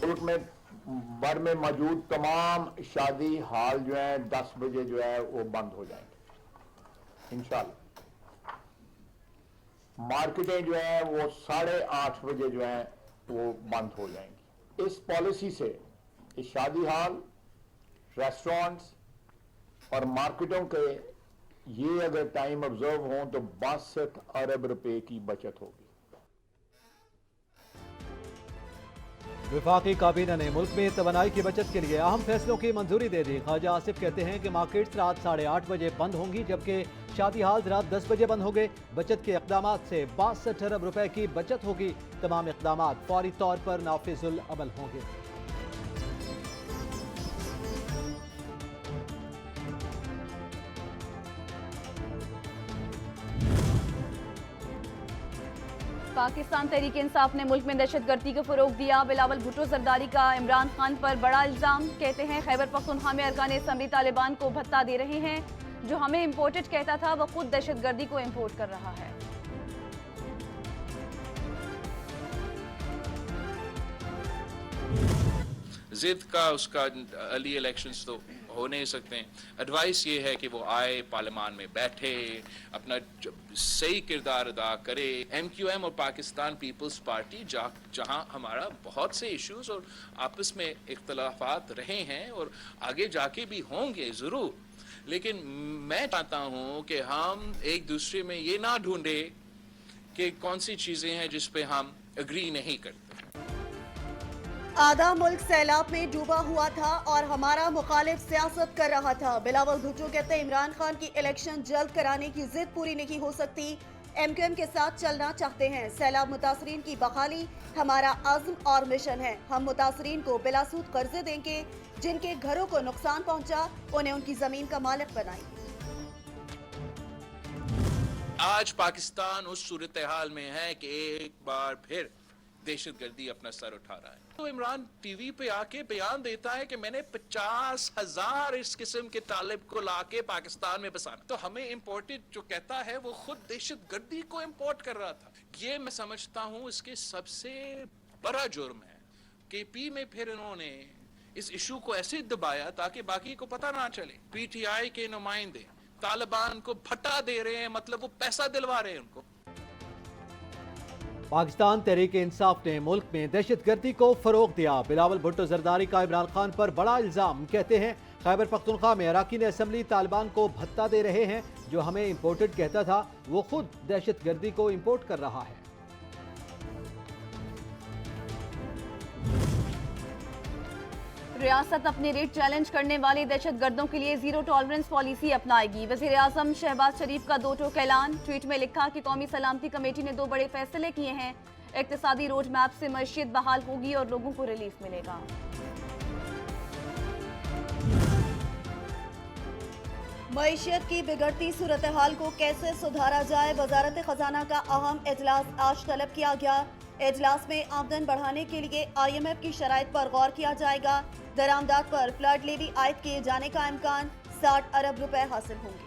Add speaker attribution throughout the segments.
Speaker 1: मुल्क में भर में मौजूद तमाम शादी हाल जो है 10 बजे जो है वो बंद हो जाएंगे इंशाल्लाह। मार्केटें जो है वो 8:30 बजे जो है वो बंद हो जाएंगी। इस पॉलिसी से इस शादी हाल, रेस्टोरेंट्स और मार्केटों के ये अगर टाइम ऑब्जर्व हों तो 62 अरब रुपए की बचत होगी।
Speaker 2: वफाकी काबीना ने मुल्क में तवानाई की बचत के लिए अहम फैसलों की मंजूरी दे दी। ख्वाजा आसिफ कहते हैं कि मार्केट्स रात 8:30 बजे बंद होंगी, जबकि शादी हाल रात 10 बजे बंद होंगे। बचत के इकदाम से 62 अरब रुपए की बचत होगी। तमाम इकदाम फौरी तौर पर नाफिजुल अमल होंगे।
Speaker 3: पाकिस्तान तहरीक इंसाफ ने मुल्क में दहशतगर्दी को फरोग दिया। बिलावल भुट्टो जरदारी का इमरान खान पर बड़ा इल्जाम। कहते हैं खैबर पख्तूनख्वा में अरकान असम्बली तालिबान को भत्ता दे रहे हैं। जो हमें इम्पोर्टेड कहता था वो खुद दहशतगर्दी को इम्पोर्ट कर रहा है।
Speaker 4: जिद का उसका अर्ली इलेक्शंस तो हो नहीं सकते हैं। एडवाइस ये है कि वो आए, पार्लियामान में बैठे, अपना सही किरदार अदा करे। MQM और पाकिस्तान पीपल्स पार्टी जहां हमारा बहुत से इश्यूज और आपस में इख्तलाफात रहे हैं और आगे जाके भी होंगे ज़रूर, लेकिन मैं चाहता हूं कि हम एक दूसरे में ये ना ढूंढे कि कौन सी चीज़ें हैं जिस पे हम एग्री नहीं करते।
Speaker 5: आधा मुल्क सैलाब में डूबा हुआ था और हमारा मुखालिफ सियासत कर रहा था। बिलावल भुट्टो कहते इमरान खान की इलेक्शन जल्द कराने की जिद पूरी नहीं हो सकती। MQM के साथ चलना चाहते हैं। सैलाब मुतासरीन की बहाली हमारा आज़म और मिशन है। हम मुतासरीन को बिलासूद कर्जे देंगे। जिनके घरों को नुकसान पहुंचा उन्हें उनकी जमीन का मालिक बनाएंगे।
Speaker 4: आज पाकिस्तान उस सूरत हाल में है कि एक बार फिर दहशतगर्दी अपना सर उठा रहा है। तो इमरान टीवी पे आके बयान देता है कि मैंने 50,000 इस किस्म के तालिब को लाके पाकिस्तान में बसाना। तो हमें इम्पोर्टेड जो कहता है वो खुद दहशतगर्दी को इम्पोर्ट कर रहा था। ये मैं समझता हूँ इसके सबसे बड़ा जुर्म है। KP में फिर इन्होंने इस इशू को ऐसे दबाया ताकि बाकी को पता ना चले। PTI के नुमाइंदे तालिबान को भट्टा दे रहे हैं, मतलब वो पैसा दिलवा रहे हैं उनको।
Speaker 2: पाकिस्तान तहरीक इंसाफ ने मुल्क में दहशतगर्दी को फरोग दिया। बिलावल भुट्टो जरदारी का इमरान खान पर बड़ा इल्जाम। कहते हैं खैबर पख्तूनख्वा में अरकान असम्बली तालिबान को भत्ता दे रहे हैं। जो हमें इम्पोर्टेड कहता था वो खुद दहशतगर्दी को इम्पोर्ट कर रहा है।
Speaker 3: रियासत अपने रेट चैलेंज करने वाले दहशतगर्दों के लिए जीरो टॉलरेंस पॉलिसी अपनाएगी। वज़ीर आज़म शहबाज शरीफ का दो टोक ऐलान। ट्वीट में लिखा कि कौमी सलामती कमेटी ने 2 बड़े फैसले किए हैं। इक्तिसादी रोड मैप से मईशत बहाल होगी और लोगों को रिलीफ मिलेगा।
Speaker 5: मईशत की बिगड़ती सूरत हाल को कैसे सुधारा जाए, वजारत खजाना का अहम इजलास आज तलब किया गया। इजलास में आमदन बढ़ाने के लिए IMF की शराइत पर गौर किया जाएगा। दरामदात पर फ्लड लेवी आयद किए जाने का इम्कान। 60 अरब रुपए हासिल होंगे।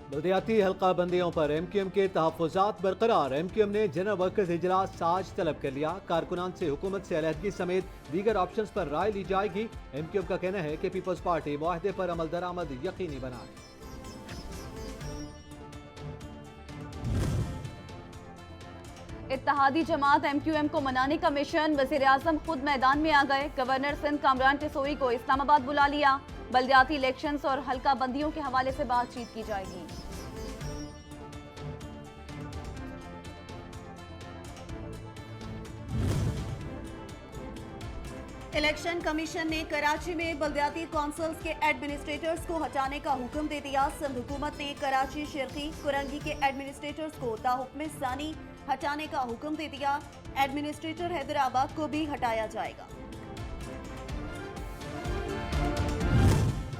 Speaker 2: बल्दियाती हल्का बंदियों पर MQM के तहफ़्फ़ुज़ात बरकरार। MQM ने जनरल वर्कर्स इजलास आज तलब कर लिया। कारकुनान से हुकूमत से अलहदगी समेत दीगर ऑप्शंस पर राय ली जाएगी। MQM का कहना है कि पीपल्स पार्टी मुआहदे पर अमल दरामद यकीनी बनाए।
Speaker 3: इत्तेहादी जमात MQM को मनाने का मिशन। वज़ीर आज़म खुद मैदान में आ गए। गवर्नर सिंध कामरान टिसोरी को इस्लामाबाद बुला लिया। बल्दियाती इलेक्शंस और हल्का बंदियों के हवाले से बातचीत की जाएगी।
Speaker 5: इलेक्शन कमीशन ने कराची में बल्दियाती काउंसिल्स के एडमिनिस्ट्रेटर्स को हटाने का हुक्म दे दिया। सिंध हुकूमत ने कराची, शिरकी, कुरंगी के एडमिनिस्ट्रेटर्स को ताहुक्म सानी हटाने का हुक्म दे दिया। एडमिनिस्ट्रेटर हैदराबाद को भी हटाया जाएगा।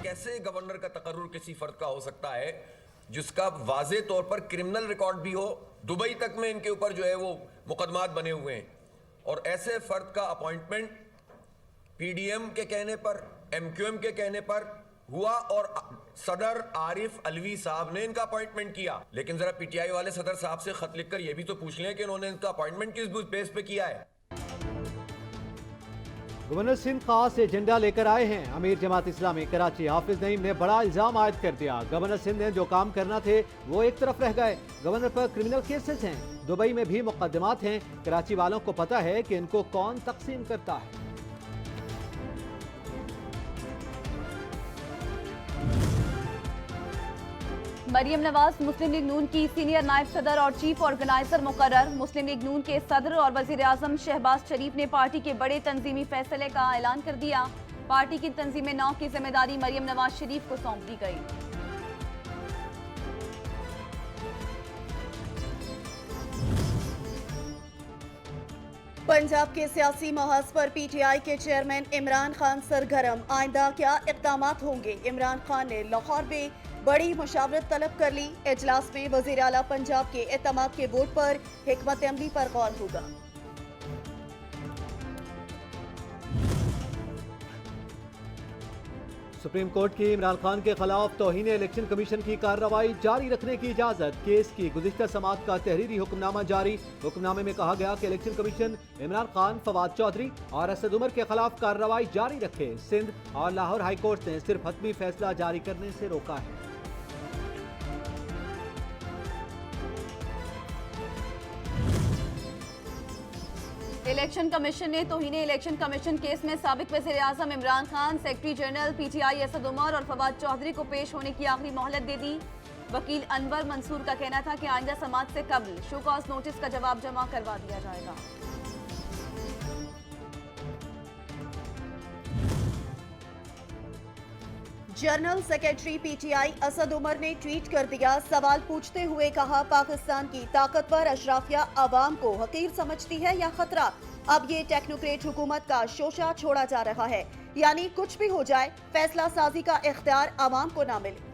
Speaker 6: कैसे गवर्नर का तकर्रुर किसी फर्द का हो सकता है जिसका वाज़े तौर पर क्रिमिनल रिकॉर्ड भी हो? दुबई तक में इनके ऊपर जो है वो मुकदमात बने हुए हैं, और ऐसे फर्द का अपॉइंटमेंट PDM के कहने पर, MQM के कहने पर हुआ और सदर आरिफ अलवी साहब ने इनका अपॉइंटमेंट किया। लेकिन जरा पीटीआई वाले सदर साहब से खत लिखकर यह भी तो पूछ लें कि इन्होंने इनका अपॉइंटमेंट किस बेस पे किया है।
Speaker 2: गवर्नर सिंध खास एजेंडा लेकर आए हैं। अमीर जमात इस्लामी कराची हाफिज नईम ने बड़ा इल्जाम आयद कर दिया। गवर्नर सिंध ने जो काम करना थे वो एक तरफ रह गए। गवर्नर पर क्रिमिनल केसेस हैं, दुबई में भी मुकदमात हैं। कराची वालों को पता है कि इनको कौन तकसीम करता है।
Speaker 3: मरियम नवाज मुस्लिम लीग नून की सीनियर नायब सदर और चीफ ऑर्गेनाइजर मुकर्रर। मुस्लिम लीग नून के सदर और वजीर आजम शहबाज शरीफ ने पार्टी के बड़े तंजीमी फैसले का ऐलान कर दिया। पार्टी की तंजीम नौ की जिम्मेदारी मरियम नवाज शरीफ को सौंप दी गई।
Speaker 5: पंजाब के सियासी महाज पर पीटीआई के चेयरमैन इमरान खान सरगर्म। आइंदा क्या इक़दामात होंगे? इमरान खान ने लाहौर में बड़ी मुशावरत तलब कर ली। इजलास में वज़ीर आला पंजाब के एतमाद के वोट पर हिकमत अमली पर गौर होगा।
Speaker 2: सुप्रीम कोर्ट की इमरान खान के खिलाफ तौहीन इलेक्शन कमीशन की कार्रवाई जारी रखने की इजाजत। केस की गुज़िश्ता समाअत का तहरीरी हुक्मनामा जारी। हुक्मनामे में कहा गया कि इलेक्शन कमीशन इमरान खान, फवाद चौधरी और असद उमर के खिलाफ कार्रवाई जारी रखे। सिंध और लाहौर हाई कोर्ट ने सिर्फ हतमी फैसला जारी करने से रोका है।
Speaker 3: इलेक्शन कमीशन ने तौहीन इलेक्शन कमीशन केस में साबिक वज़ीर आज़म Imran Khan, secretary general PTI Asad Umar और फवाद चौधरी को पेश होने की आखिरी मोहलत दे दी। वकील अनवर मंसूर का कहना था कि आइंदा समाअत से कबल शो कॉज नोटिस का जवाब जमा करवा दिया जाएगा।
Speaker 5: General secretary PTI Asad Umar ने ट्वीट कर दिया। सवाल पूछते हुए कहा, पाकिस्तान की ताकतवर अशराफिया अवाम को हकीर समझती है या खतरा? अब ये टेक्नोक्रेट हुकूमत का शोशा छोड़ा जा रहा है, यानी कुछ भी हो जाए फैसला साजी का इख्तियार अवाम को ना मिले।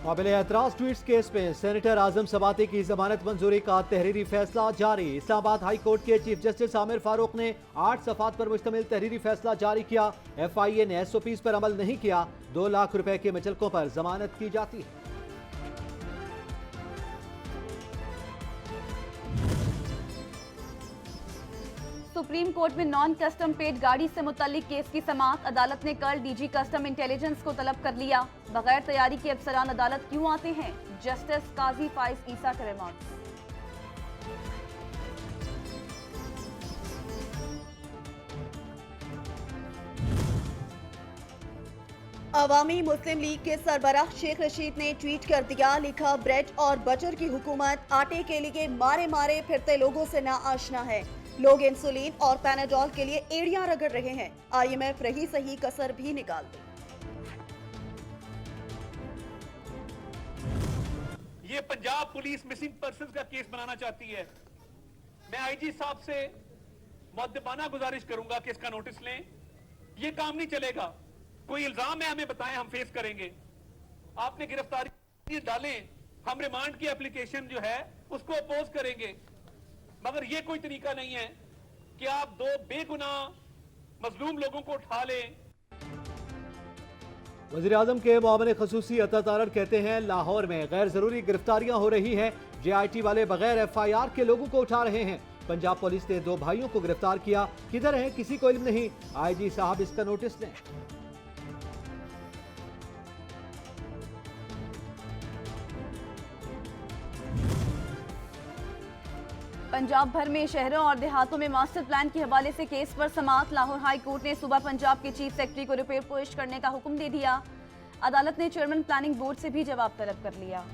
Speaker 2: काबिल एतराज ट्वीट्स केस में सेनेटर आजम सबाती की जमानत मंजूरी का तहरीरी फैसला जारी। इस्लामाबाद हाई कोर्ट के चीफ जस्टिस आमिर फारूक ने 8 सफ़ात पर मुश्तमिल तहरीरी फैसला जारी किया। FIA ने SOPs पर अमल नहीं किया। 2 लाख रुपए के मुचलकों पर जमानत की जाती है।
Speaker 3: सुप्रीम कोर्ट में नॉन कस्टम पेड गाड़ी से मुतल्लिक केस की समाअत। अदालत ने कल DG कस्टम इंटेलिजेंस को तलब कर लिया। बगैर तैयारी के अफसरान अदालत क्यों आते हैं? जस्टिस काजी फाइज ईसा के रिमार्क्स।
Speaker 5: अवामी मुस्लिम लीग के सरबराह शेख रशीद ने ट्वीट कर दिया। लिखा, ब्रेड और बटर की हुकूमत आटे के लिए मारे मारे फिरते लोगों से ना आशना है। लोग इंसुलिन और पैनाडोल के लिए एड़ियां रगड़ रहे हैं। IMF रही सही कसर भी निकाल दी।
Speaker 7: ये पंजाब पुलिस मिसिंग पर्संस का केस बनाना चाहती है। मैं IG साहब से मुअद्दबाना गुजारिश करूंगा कि इसका नोटिस लें। ये काम नहीं चलेगा। कोई इल्जाम है हमें बताएं, हम फेस करेंगे। आपने गिरफ्तारी डालें, हम रिमांड की एप्लीकेशन जो है उसको अपोज करेंगे। मगर यह कोई तरीका नहीं है कि आप 2 बेगुनाह मजलूम लोगों को उठा लें।
Speaker 2: वज़ीर आज़म के मुआविन ख़ुसूसी अता तारड़ कहते हैं, लाहौर में गैर जरूरी गिरफ्तारियां हो रही हैं। JIT वाले बगैर FIR के लोगों को उठा रहे हैं। पंजाब पुलिस ने 2 भाइयों को गिरफ्तार किया, किधर है किसी को इल्म नहीं। IG साहब इसका नोटिस लें।
Speaker 3: पंजाब भर में शहरों और देहातों में मास्टर प्लान के हवाले से केस पर समाअत। लाहौर हाई कोर्ट ने सूबा पंजाब के चीफ सेक्रेटरी को रिपोर्ट पेश करने का हुक्म दे दिया। अदालत ने चेयरमैन प्लानिंग बोर्ड से भी जवाब तलब कर लिया।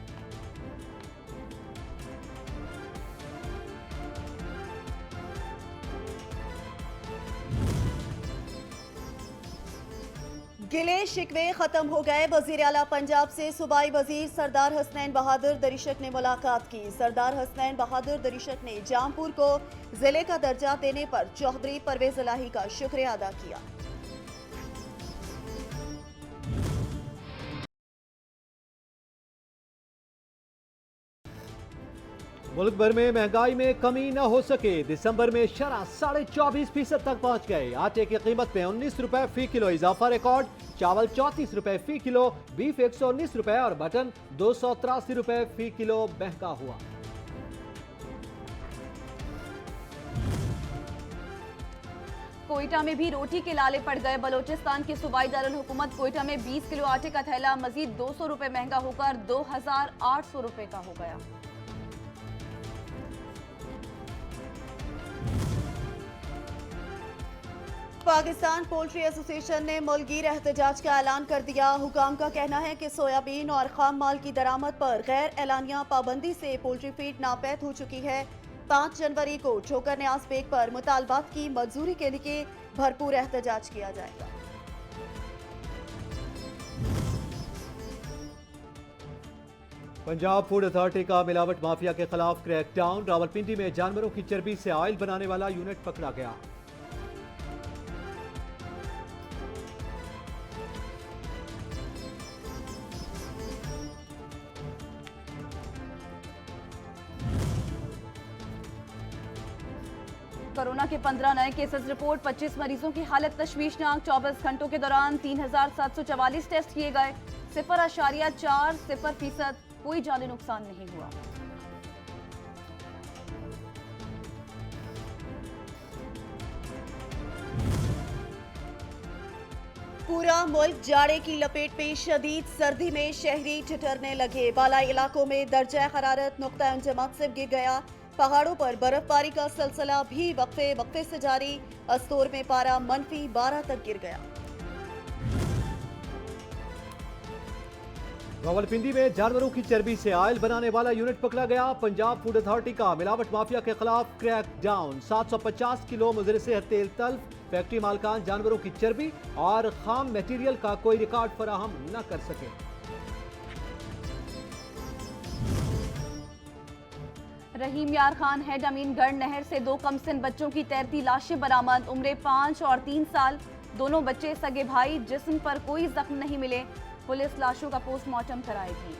Speaker 5: गिले शिकवे खत्म हो गए। वजीर आला पंजाब से सूबाई वजीर सरदार हसनैन बहादुर दरिशक ने मुलाकात की। सरदार हसनैन बहादुर दरिशक ने जामपुर को जिले का दर्जा देने पर चौधरी परवेज इलाही का शुक्रिया अदा किया।
Speaker 2: मुल्क भर में महंगाई में कमी न हो सके। दिसंबर में शरह 24.5% तक पहुंच गए। आटे की कीमत में 19 रुपए फी किलो इजाफा रिकॉर्ड। चावल 34 रुपए फी किलो, बीफ 119 रुपए और मटन 283 रुपए फी किलो महंगा हुआ।
Speaker 3: कोयटा में भी रोटी के लाले पड़ गए। बलोचिस्तान की सूबाई दारुल हुकूमत कोयटा में 20 किलो आटे का थैला मजीद 200 रुपए महंगा होकर 2800 रुपए का हो गया।
Speaker 5: पाकिस्तान पोल्ट्री एसोसिएशन ने मुल्कगीर एहतजाज का ऐलान कर दिया। हुकाम का कहना है कि सोयाबीन और खाम माल की दरामद पर गैर एलानिया पाबंदी से पोल्ट्री फीड नापैद हो चुकी है। 5 जनवरी को ठोकर न्याज बेग पर मुतालबात की मंजूरी के लिए भरपूर एहतजाज किया जाएगा।
Speaker 2: पंजाब फूड अथॉरिटी का मिलावट माफिया के खिलाफ क्रैकडाउन। रावलपिंडी में जानवरों की चर्बी से ऑयल बनाने वाला यूनिट पकड़ा गया।
Speaker 3: कोरोना के 15 नए केसेस रिपोर्ट। 25 मरीजों की हालत तशवीशनाक। 24 घंटों के दौरान 3744 टेस्ट किए गए। 0.40% कोई जानी नुकसान नहीं हुआ।
Speaker 5: पूरा मुल्क जाड़े की लपेट में। शदीद सर्दी में शहरी ठिठुरने लगे। बालाई इलाकों में दर्जा हरारत नुक्ता इंजमात से गिर गया। पहाड़ों पर बर्फबारी का सिलसिला भी वक्फे से जारी। अस्तोर में पारा -12 तक गिर गया।
Speaker 2: रावलपिंडी में जानवरों की चर्बी से ऑयल बनाने वाला यूनिट पकड़ा गया। पंजाब फूड अथॉरिटी का मिलावट माफिया के खिलाफ क्रैकडाउन। 750 किलो मुजर से तेल तल्फ। फैक्ट्री मालकान जानवरों की चर्बी और खाम मटेरियल का कोई रिकॉर्ड फराहम न कर सके।
Speaker 3: रहीम यार खान हेड अमीनगढ़ नहर से 2 कमसिन बच्चों की तैरती लाशें बरामद। उम्र 5 और 3 साल। दोनों बच्चे सगे भाई। जिस्म पर कोई जख्म नहीं मिले। पुलिस लाशों का पोस्टमार्टम कराएगी।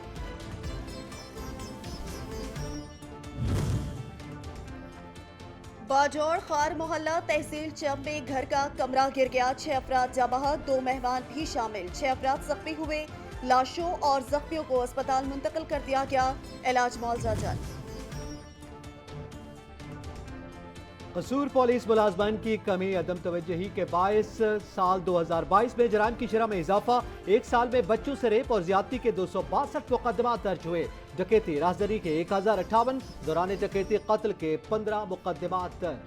Speaker 5: बाजौड़ खार मोहल्ला तहसील चम में घर का कमरा गिर गया। 6 अफराद जाँ बहक, 2 मेहमान भी शामिल। 6 अफराद जख्मी हुए। लाशों और जख्मियों को अस्पताल मुंतकिल कर दिया गया। इलाज मुआवजा जारी।
Speaker 2: कसूर पुलिस मुलाजमान की कमी अदम तवज्जोही के बायस साल 2022 में जराइम की शरह में इजाफा। 1 साल में बच्चों से रेप और ज्यादती के 262 मुकदमात दर्ज हुए। डकैती राहदरी के 1058, दौरान डकैती कत्ल के 15 मुकदमात दर्ज।